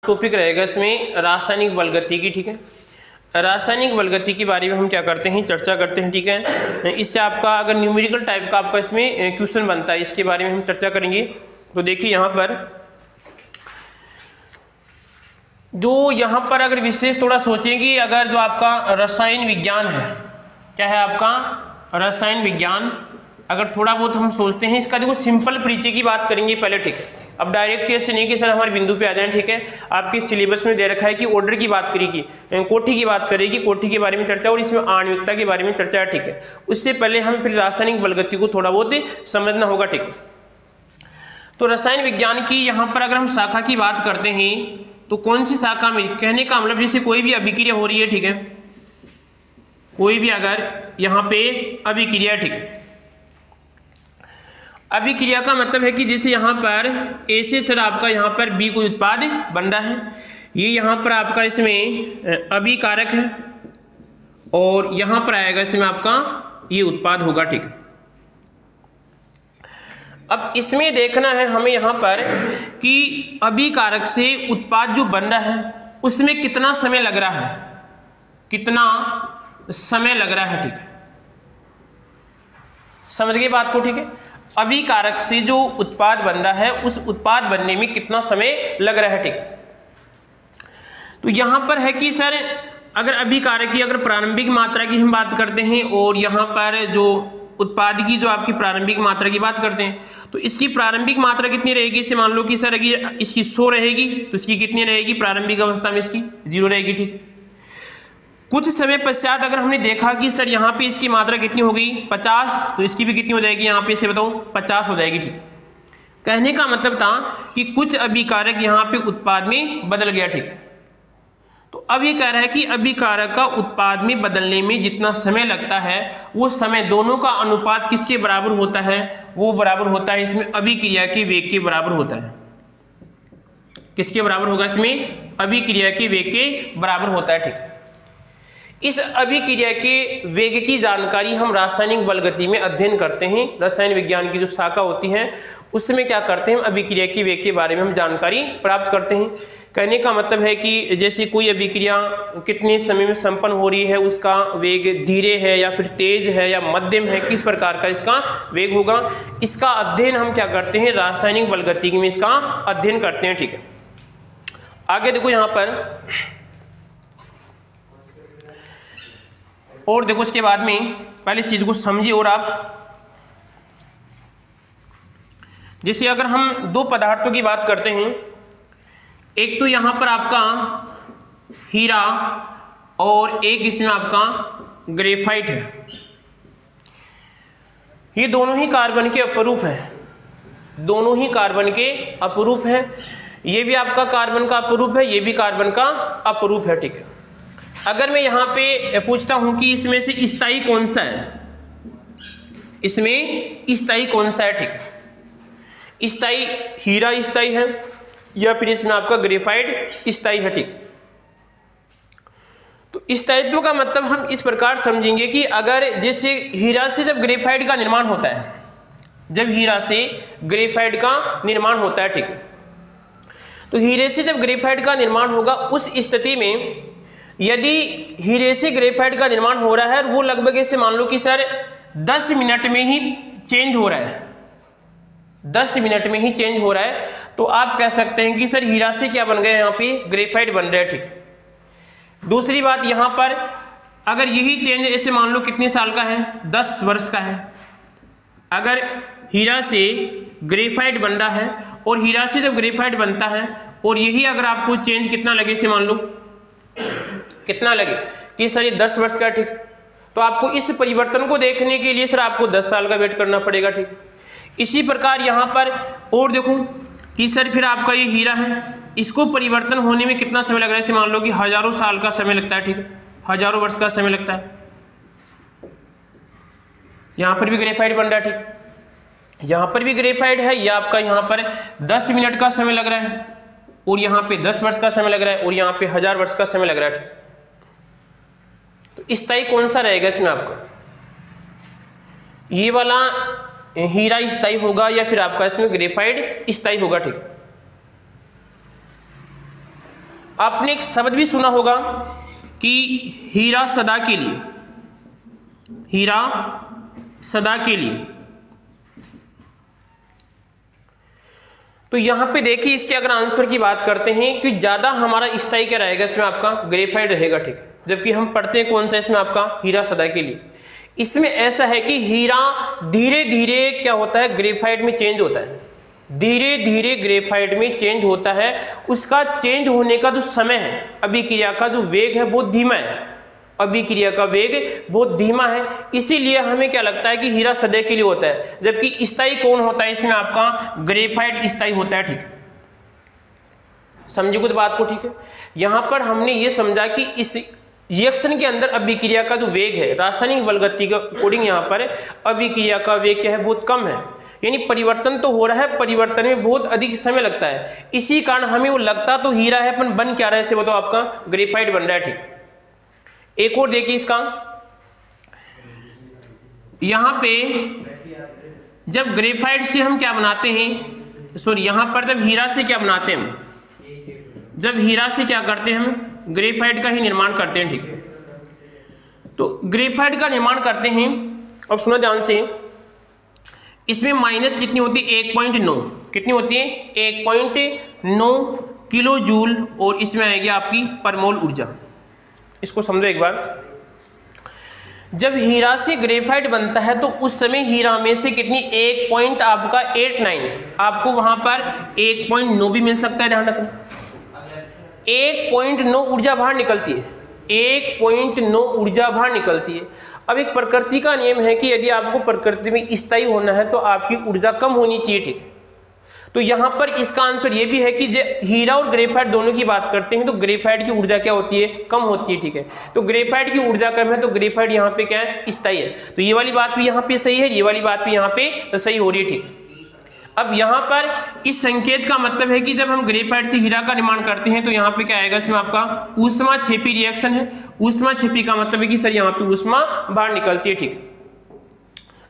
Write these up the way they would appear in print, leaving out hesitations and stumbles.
Topic रहेगा इसमें रासायनिक बलगति की। ठीक है, रासायनिक बलगति के बारे में हम क्या करते हैं, चर्चा करते हैं। ठीक है, इससे आपका अगर न्यूमेरिकल टाइप का आपका इसमें क्वेश्चन बनता है, इसके बारे में हम चर्चा करेंगे। तो देखिए यहाँ पर अगर विशेष थोड़ा सोचेंगे, अगर जो आपका रसायन विज्ञान है, क्या है आपका रसायन विज्ञान, अगर थोड़ा बहुत हम सोचते हैं इसका, देखो सिंपल परिचय की बात करेंगे पहले। ठीक है, अब डायरेक्ट ऐसे नहीं कि सर हमारे बिंदु पे आ जाए। ठीक है, आपके सिलेबस में दे रखा है कि ऑर्डर की बात करेगी, कोटि की बात करेगी, कोटि के बारे में चर्चा और इसमें आणविकता के बारे में चर्चा है। ठीक है, उससे पहले हम फिर रासायनिक बलगति को थोड़ा बहुत समझना होगा। ठीक है, तो रसायन विज्ञान की यहाँ पर अगर हम शाखा की बात करते हैं तो कौन सी शाखा में, कहने का मतलब जैसे कोई भी अभिक्रिया हो रही है। ठीक है, कोई भी अगर यहाँ पे अभिक्रिया, ठीक है, अभिक्रिया का मतलब है कि जैसे यहाँ पर ए से सर आपका यहाँ पर बी कोई उत्पाद बन रहा है, ये यहाँ पर आपका इसमें अभिकारक है और यहाँ पर आएगा इसमें आपका ये उत्पाद होगा। ठीक है, अब इसमें देखना है हमें यहाँ पर कि अभिकारक से उत्पाद जो बन रहा है उसमें कितना समय लग रहा है, कितना समय लग रहा है। ठीक है, समझ गए बात को। ठीक है, अभिकारक से जो उत्पाद बन रहा है उस उत्पाद बनने में कितना समय लग रहा है। ठीक है, तो यहां पर है कि सर अगर अभिकारक की अगर प्रारंभिक मात्रा की हम बात करते हैं और यहां पर जो उत्पाद की जो आपकी प्रारंभिक मात्रा की बात करते हैं, तो इसकी प्रारंभिक मात्रा कितनी रहेगी, इससे मान लो कि सर अगर इसकी 100 रहेगी तो इसकी कितनी रहेगी प्रारंभिक अवस्था में, इसकी 0 रहेगी। ठीक है, कुछ समय पश्चात अगर हमने देखा कि सर यहाँ पे इसकी मात्रा कितनी हो गई 50, तो इसकी भी कितनी हो जाएगी यहाँ पे, इसे बताओ 50 हो जाएगी। ठीक है, कहने का मतलब था कि कुछ अभिकारक यहाँ पे उत्पाद में बदल गया। ठीक है, तो अब ये कह रहा है कि अभिकारक का उत्पाद में बदलने में जितना समय लगता है वो समय दोनों का अनुपात किसके बराबर होता है, वो बराबर होता है इसमें अभिक्रिया के वेग के बराबर होता है। किसके बराबर होगा, इसमें अभिक्रिया के वेग के बराबर होता है। ठीक है, इस अभिक्रिया के वेग की जानकारी हम रासायनिक बलगति में अध्ययन करते हैं। रसायन विज्ञान की जो शाखा होती है उसमें क्या करते हैं, अभिक्रिया के वेग के बारे में हम जानकारी प्राप्त करते हैं। कहने का मतलब है कि जैसे कोई अभिक्रिया कितने समय में संपन्न हो रही है, उसका वेग धीरे है या फिर तेज है या मध्यम है, किस प्रकार का इसका वेग होगा, इसका अध्ययन हम क्या करते हैं, रासायनिक बलगति में इसका अध्ययन करते हैं। ठीक है, आगे देखो यहाँ पर और देखो इसके बाद में पहले चीज को समझिए। और आप जैसे अगर हम दो पदार्थों की बात करते हैं, एक तो यहां पर आपका हीरा और एक इसमें आपका ग्रेफाइट है, ये दोनों ही कार्बन के अपरूप है, दोनों ही कार्बन के अपरूप है। ये भी आपका कार्बन का अपरूप है, ये भी कार्बन का अपरूप है। ठीक है, अगर मैं यहां पे पूछता हूं कि इसमें से स्थायी कौन सा है, इसमें स्थायी कौन सा है, ठीक है, स्थायी हीरा स्थायी है या फिर इसमें आपका ग्रेफाइट स्थायी है। ठीक, तो स्थायित्व का मतलब हम इस प्रकार समझेंगे कि अगर जैसे हीरा से जब ग्रेफाइट का निर्माण होता है, जब हीरा से ग्रेफाइट का निर्माण होता है, ठीक है, तो हीरे से जब ग्रेफाइट का निर्माण होगा उस स्थिति में यदि हीरे से ग्रेफाइट का निर्माण हो रहा है वो लगभग ऐसे मान लो कि सर 10 मिनट में ही चेंज हो रहा है, 10 मिनट में ही चेंज हो रहा है, तो आप कह सकते हैं कि सर हीरा से क्या बन गया, यहाँ पे ग्रेफाइट बन रहा है। ठीक है, दूसरी बात यहाँ पर अगर यही चेंज ऐसे मान लो कितने साल का है, 10 वर्ष का है, अगर हीरा से ग्रेफाइट बन रहा है और हीरा से जब ग्रेफाइट बनता है और यही अगर आपको चेंज कितना लगे से मान लो कितना लगे कि सर ये 10 वर्ष का। ठीक, तो आपको इस परिवर्तन को देखने के लिए सर आपको 10 साल का वेट करना पड़ेगा। ठीक, इसी प्रकार यहाँ पर और देखो कि सर फिर आपका ये हीरा है, इसको परिवर्तन होने में कितना समय लग रहा है, इसे मान लो कि हजारों साल का समय लगता है। ठीक है, हजारों वर्ष का समय लगता है। यहाँ पर भी ग्रेफाइट बन रहा है। ठीक, यहाँ पर भी ग्रेफाइट है, यह आपका यहाँ पर 10 मिनट का समय लग रहा है और यहाँ पे 10 वर्ष का समय लग रहा है और यहाँ पे 1000 वर्ष का समय लग रहा है। तो स्थायी कौन सा रहेगा इसमें आपका, ये वाला हीरा स्थायी होगा या फिर आपका इसमें ग्रेफाइट स्थायी होगा। ठीक, आपने एक शब्द भी सुना होगा कि हीरा सदा के लिए, हीरा सदा के लिए। तो यहां पे देखिए इसके अगर आंसर की बात करते हैं कि ज्यादा हमारा स्थायी क्या रहेगा, इसमें आपका ग्रेफाइट रहेगा, ठीक है। जबकि हम पढ़ते हैं कौन सा, इसमें आपका हीरा सदा के लिए। इसमें ऐसा है कि हीरा धीरे धीरे क्या होता है, ग्रेफाइट में चेंज होता है, धीरे धीरे ग्रेफाइट में चेंज होता है। उसका चेंज होने का जो समय है, अभिक्रिया का जो वेग है बहुत धीमा है, अभिक्रिया का वेग बहुत धीमा है। इसीलिए हमें क्या लगता है कि हीरा सदा के लिए होता है, जबकि स्थायी कौन होता है, इसमें आपका ग्रेफाइट स्थायी होता है, ठीक है। समझे कुछ बात को, ठीक है। यहां पर हमने ये समझा कि इस रिएक्शन के अंदर अभिक्रिया का जो वेग है, रासायनिक बल गति के अकॉर्डिंग यहाँ पर अभिक्रिया का वेग क्या है, बहुत कम है। यानी परिवर्तन तो हो रहा है, परिवर्तन में बहुत अधिक समय लगता है। इसी कारण हमें वो लगता तो हीरा है, पर बन क्या रहा है, इसे बताओ, आपका ग्रेफाइट बन रहा है, ठीक। एक और देखिए इसका, यहां पे जब ग्रेफाइट से हम क्या बनाते हैं, सॉरी यहां पर जब हीरा से क्या बनाते हैं हम, जब हीरा से क्या करते हैं हम, ग्रेफाइट का ही निर्माण करते हैं, ठीक है। तो ग्रेफाइट का निर्माण करते हैं, अब सुनो ध्यान से, इसमें माइनस कितनी होती है, 1.9, कितनी होती है, 1.9 किलो जूल, और इसमें आएगी आपकी परमोल ऊर्जा। इसको समझो एक बार। जब हीरा से ग्रेफाइट बनता है तो उस समय हीरा में से कितनी, 1.89, आपको वहां पर 1.9 भी मिल सकता है, ध्यान रखना। 1.9 ऊर्जा बाहर निकलती है, 1.9 ऊर्जा बाहर निकलती है। अब एक प्रकृति का नियम है कि यदि आपको प्रकृति में स्थायी होना है तो आपकी ऊर्जा कम होनी चाहिए, ठीक। तो यहां पर इसका आंसर ये भी है कि हीरा और ग्रेफाइट दोनों की बात करते हैं तो ग्रेफाइट की ऊर्जा क्या होती है, कम होती है, ठीक है। तो ग्रेफाइट की ऊर्जा कम है तो ग्रेफाइट यहाँ पे क्या है, स्थायी है। तो ये वाली बात भी यहाँ पे सही है, ये वाली बात भी यहाँ पे सही हो रही है, ठीक। अब यहाँ पर इस संकेत का मतलब है कि जब हम ग्रेफाइट से हीरा का निर्माण करते हैं तो यहाँ पे क्या आएगा, इसमें आपका ऊष्माक्षेपी रिएक्शन है। ऊष्माक्षेपी का मतलब है कि सर यहाँ पे ऊष्मा बाहर निकलती है, ठीक।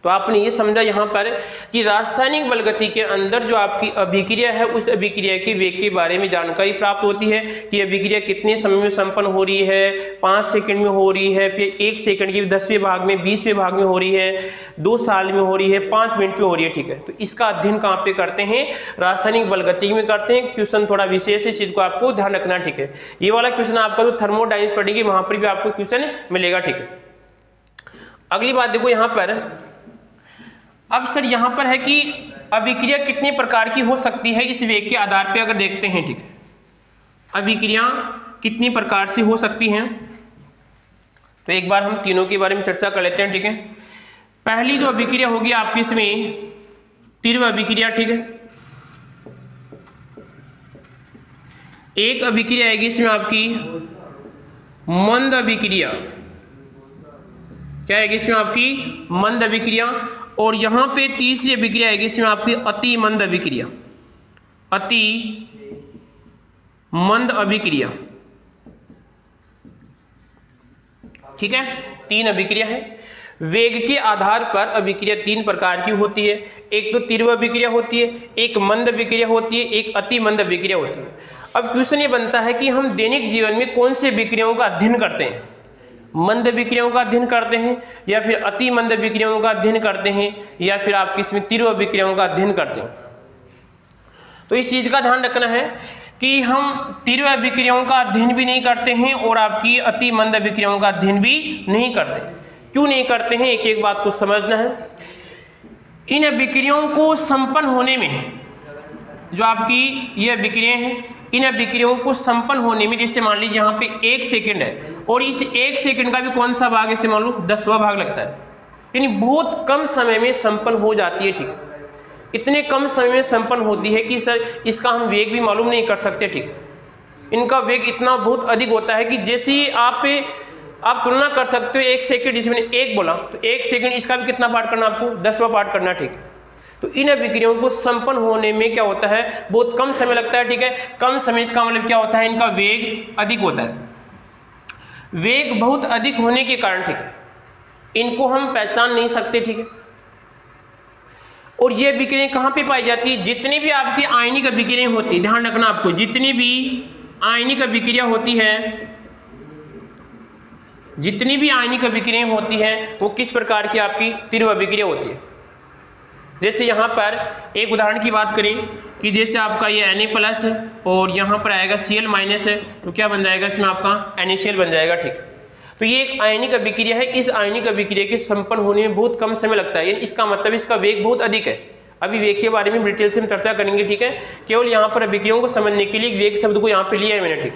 तो आपने ये समझा यहाँ पर कि रासायनिक बल गति के अंदर जो आपकी अभिक्रिया है, उस अभिक्रिया के वेग के बारे में जानकारी प्राप्त होती है कि अभिक्रिया कितने समय में संपन्न हो रही है, 5 सेकंड में हो रही है, फिर 1 सेकंड के 10वें भाग में, 20वें भाग में हो रही है, 2 साल में हो रही है, 5 मिनट में हो रही है, ठीक है। तो इसका अध्ययन कहाँ पे करते हैं, रासायनिक बल गति में करते हैं। क्वेश्चन थोड़ा विशेष है, इस चीज को आपको ध्यान रखना, ठीक है। ये वाला क्वेश्चन आपका जो थर्मोडायनेमिक्स पढ़ेगी वहां पर भी आपको क्वेश्चन मिलेगा, ठीक है। अगली बात देखो यहाँ पर, अब सर यहाँ पर है कि अभिक्रिया कितने प्रकार की हो सकती है, इस वेग के आधार पे अगर देखते हैं, ठीक है। अभिक्रिया कितनी प्रकार से हो सकती हैं, तो एक बार हम तीनों के बारे में चर्चा कर लेते हैं, ठीक है। पहली जो अभिक्रिया होगी आपकी इसमें तीव्र अभिक्रिया, ठीक है। एक अभिक्रिया आएगी इसमें आपकी मंद अभिक्रिया, क्या आएगी इसमें आपकी मंद अभिक्रिया। और यहां पे तीसरी अभिक्रिया आएगी इसमें आपकी अति मंद अभिक्रिया, अति मंद अभिक्रिया, ठीक है। 3 अभिक्रिया है। वेग के आधार पर अभिक्रिया 3 प्रकार की होती है। एक तो तीव्र अभिक्रिया होती है, एक मंद अभिक्रिया होती है, एक अति मंद अभिक्रिया होती है। अब क्वेश्चन ये बनता है कि हम दैनिक जीवन में कौन से अभिक्रियाओं का अध्ययन करते हैं, मंद अभिक्रियाओं का अध्ययन करते हैं, या फिर अति मंद अभिक्रियाओं का अध्ययन करते हैं, या फिर आप किसमें तीव्र अभिक्रियाओं का अध्ययन करते हैं। तो इस चीज का ध्यान रखना है कि हम तीव्र अभिक्रियाओं का अध्ययन भी नहीं करते हैं और आपकी अति मंद अभिक्रियाओं का अध्ययन भी नहीं करते। क्यों नहीं करते हैं, एक एक बात को समझना है। इन अभिक्रियाओं को संपन्न होने में, जो आपकी ये अभिक्रियाएं हैं, इन अभिक्रियाओं को संपन्न होने में, जैसे मान लीजिए यहाँ पे 1 सेकंड है और इस 1 सेकंड का भी कौन सा भाग, ऐसे मान लो 10वां भाग लगता है, यानी बहुत कम समय में संपन्न हो जाती है, ठीक है। इतने कम समय में संपन्न होती है कि सर इसका हम वेग भी मालूम नहीं कर सकते, ठीक है। इनका वेग इतना बहुत अधिक होता है कि जैसे ही आप तुलना कर सकते हो 1 सेकंड, जिसमें 1 बोला तो 1 सेकंड, इसका भी कितना पार्ट करना, आपको 10वां पार्ट करना, ठीक है। तो इन अभिक्रियाओं को संपन्न होने में क्या होता है, बहुत कम समय लगता है, ठीक है। कम समय, इसका मतलब क्या होता है, इनका वेग अधिक होता है। वेग बहुत अधिक होने के कारण, ठीक है, इनको हम पहचान नहीं सकते, ठीक है। और ये अभिक्रियाएं कहाँ पे पाई जाती है, जितनी भी आपकी आयनिक अभिक्रियाएं होती है, ध्यान रखना आपको, जितनी भी आयनिक अभिक्रिया होती है, जितनी भी आयनिक अभिक्रिया होती है वो किस प्रकार की आपकी तीव्र अभिक्रिया होती है। जैसे यहाँ पर एक उदाहरण की बात करें कि जैसे आपका ये Na+ है और यहाँ पर आएगा Cl- है, तो क्या बन जाएगा इसमें आपका NaCl बन जाएगा, ठीक। तो ये एक आयनिक अभिक्रिया है। इस आयनिक अभिक्रिया के संपन्न होने में बहुत कम समय लगता है, यानी इसका मतलब इसका वेग बहुत अधिक है। अभी वेग के बारे में डिटेल से हम चर्चा करेंगे, ठीक है। केवल यहाँ पर अभिक्रियाओं को समझने के लिए वेग शब्द को यहाँ पे लिया है मैंने, ठीक।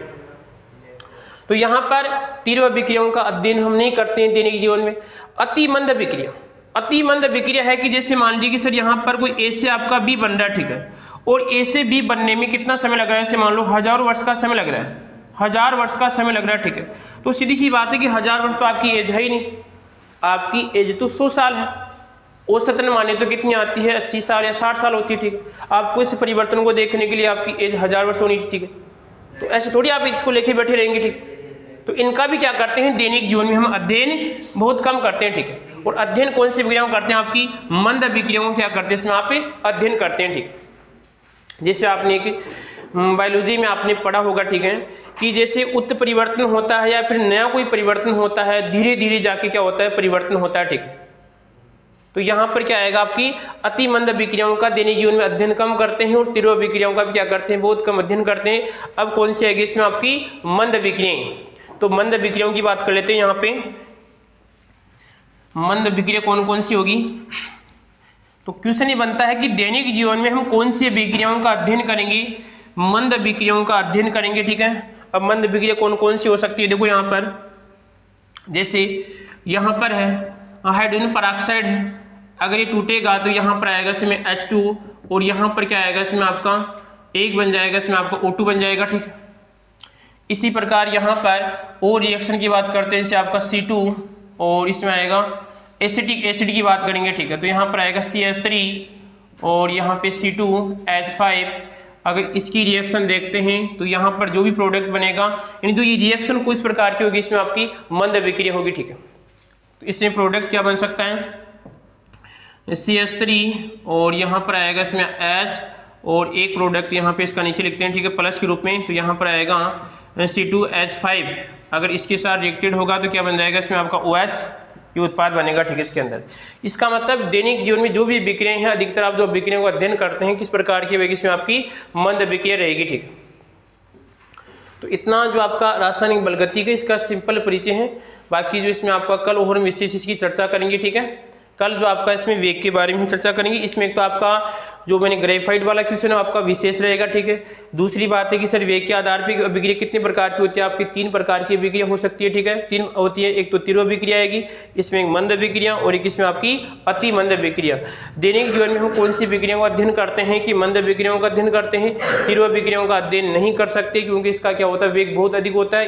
तो यहाँ पर तीव्र अभिक्रियाओं का अध्ययन हम नहीं करते हैं दैनिक जीवन में। अति मंद अभिक्रिया, अति मंद अभिक्रिया है कि जैसे मान लीजिए कि सर यहाँ पर कोई ए से आपका बी बन रहा है, ठीक है, और ए से बी बनने में कितना समय लग रहा है, जैसे मान लो 1000 वर्ष का समय लग रहा है, 1000 वर्ष का समय लग रहा है, ठीक है। तो सीधी सी बात है कि 1000 वर्ष तो आपकी एज है ही नहीं, आपकी एज तो 100 साल है। औसतन माने तो कितनी आती है, 80 साल या 60 साल होती है, ठीक है। आपको इस परिवर्तन को देखने के लिए आपकी एज 1000 वर्ष होनी, ठीक है। तो ऐसे थोड़ी आप इसको लेके बैठे रहेंगे, ठीक। तो इनका भी क्या करते हैं दैनिक जीवन में हम अध्ययन बहुत कम करते हैं, ठीक है। और अध्ययन कौन सी अभिक्रियाओं करते हैं, आपकी मंद अभिक्रियाओं क्या करते हैं, इसमें आप अध्ययन करते हैं, ठीक। जैसे आपने बायोलॉजी में आपने पढ़ा होगा, ठीक है, कि जैसे उत्परिवर्तन होता है या फिर नया कोई परिवर्तन होता है, धीरे धीरे जाके क्या होता है, परिवर्तन होता है, ठीक है। तो यहाँ पर क्या आएगा, आपकी अति मंद अभिक्रियाओं का दैनिक जीवन में अध्ययन कम करते हैं और तीव्र अभिक्रियाओं का भी क्या करते हैं, बहुत कम अध्ययन करते हैं। अब कौन सी आएगी इसमें, आपकी मंद अभिक्रियाएं। तो मंद अभिक्रियाओं की बात कर लेते हैं। यहाँ पे मंद अभिक्रिया कौन कौन सी होगी, तो क्वेश्चन ये बनता है कि दैनिक जीवन में हम कौन सी अभिक्रियाओं का अध्ययन करेंगे, मंद अभिक्रियाओं का अध्ययन करेंगे, ठीक है। अब मंद अभिक्रिया कौन कौन सी हो सकती है, देखो यहाँ पर जैसे यहाँ पर है हाइड्रोजन पेरोक्साइड है, अगर ये टूटेगा तो यहाँ पर आएगा इसमें H2 और यहाँ पर क्या आएगा इसमें आपका एक बन जाएगा, इसमें आपका O2 बन जाएगा, ठीक है। इसी प्रकार यहाँ पर और रिएक्शन की बात करते हैं, जैसे आपका C2 और इसमें आएगा एसिटिक एसिड की बात करेंगे, ठीक है। तो यहाँ पर आएगा CH3 और यहाँ पे C2H5। अगर इसकी रिएक्शन देखते हैं तो यहाँ पर जो भी प्रोडक्ट बनेगा, यानी जो ये रिएक्शन को इस प्रकार की होगी, इसमें आपकी मंद अभिक्रिया होगी, ठीक है। तो इसमें प्रोडक्ट क्या बन सकता है, CH3 और यहाँ पर आएगा इसमें H और एक प्रोडक्ट यहाँ पे इसका नीचे लिखते हैं, ठीक है, प्लस के रूप में। तो यहाँ पर आएगा C2H5। अगर इसके साथ रिएक्टेड होगा तो क्या बन जाएगा, इसमें आपका OH ये उत्पाद बनेगा, ठीक है, इसके अंदर। इसका मतलब दैनिक जीवन में जो भी अभिक्रियाएं हैं, अधिकतर आप जो अभिक्रियाओं का अध्ययन करते हैं किस प्रकार की होगी, इसमें आपकी मंद अभिक्रिया रहेगी, ठीक है। तो इतना जो आपका रासायनिक बलगति का इसका सिंपल परिचय है। बाकी जो इसमें आपका कल और विशेष इसकी चर्चा करेंगे, ठीक है। कल जो आपका इसमें वेग के बारे में चर्चा करेंगे। इसमें एक तो आपका जो मैंने ग्रेफाइट वाला क्वेश्चन है आपका विशेष रहेगा, ठीक है। दूसरी बात है कि सर वेग के आधार पर अभिक्रिया कितने प्रकार की होती है, आपकी 3 प्रकार की अभिक्रिया हो सकती है, ठीक है। 3 होती है, एक तो तीव्र अभिक्रिया आएगी, इसमें एक मंद अभिक्रिया और एक इसमें आपकी अति मंद अभिक्रिया। दैनिक जीवन में हम कौन सी अभिक्रियाओं का अध्ययन करते हैं कि मंद अभिक्रियाओं का अध्ययन करते हैं, तीव्र अभिक्रियाओं का अध्ययन नहीं कर सकते क्योंकि इसका क्या होता है, वेग बहुत अधिक होता है।